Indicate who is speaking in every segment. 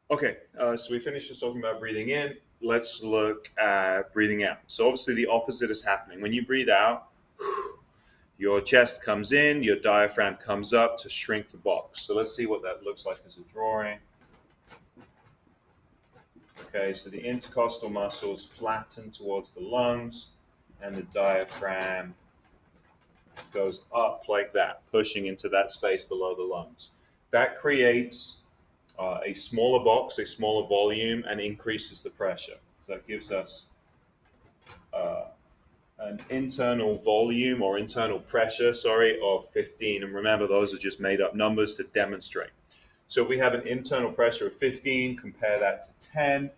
Speaker 1: Okay, so we finished just talking about breathing in. Let's look at breathing out. So obviously the opposite is happening. When you breathe out, your chest comes in, your diaphragm comes up to shrink the box. So let's see what that looks like as a drawing. Okay, so the intercostal muscles flatten towards the lungs, and the diaphragm goes up like that, pushing into that space below the lungs. That creates a smaller box, a smaller volume, and increases the pressure. So that gives us uh, an internal volume or internal pressure, sorry, of 15. And remember, those are just made up numbers to demonstrate. So if we have an internal pressure of 15, compare that to 10,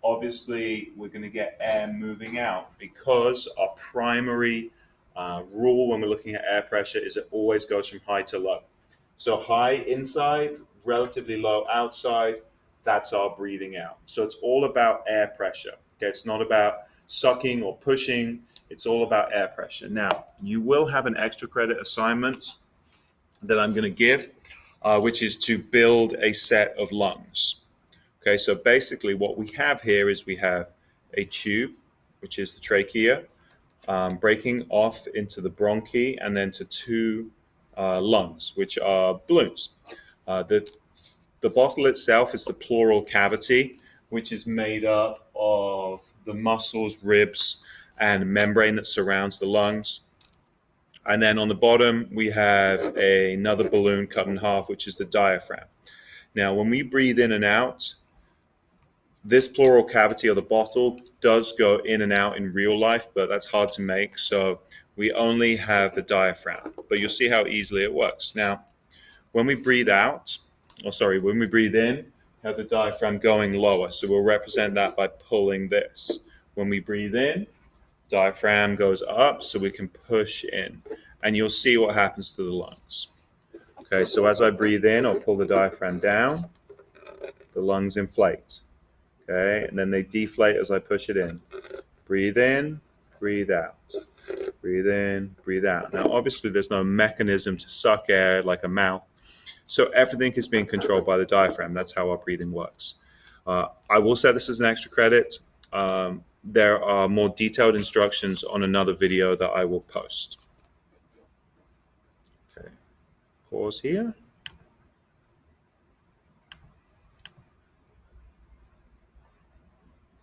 Speaker 1: obviously we're going to get air moving out because our primary rule when we're looking at air pressure is it always goes from high to low. So high inside, relatively low outside, that's our breathing out. So it's all about air pressure. Okay, it's not about sucking or pushing. It's all about air pressure. Now, you will have an extra credit assignment that I'm going to give, which is to build a set of lungs. Okay, so basically what we have here is we have a tube, which is the trachea, breaking off into the bronchi and then to two lungs, which are balloons. The bottle itself is the pleural cavity, which is made up of the muscles, ribs, and membrane that surrounds the lungs. And then on the bottom, we have another balloon cut in half, which is the diaphragm. Now, when we breathe in and out, this pleural cavity or the bottle does go in and out in real life, but that's hard to make. So we only have the diaphragm, but you'll see how easily it works. Now, when we breathe out, when we breathe in, we have the diaphragm going lower. So we'll represent that by pulling this. When we breathe in, diaphragm goes up so we can push in. And you'll see what happens to the lungs. Okay, so as I breathe in, I'll pull the diaphragm down. The lungs inflate. Okay, and then they deflate as I push it in. Breathe in, breathe out. Breathe in, breathe out. Now, obviously, there's no mechanism to suck air like a mouth. So everything is being controlled by the diaphragm. That's how our breathing works. I will say this is an extra credit. There are more detailed instructions on another video that I will post. Okay, pause here.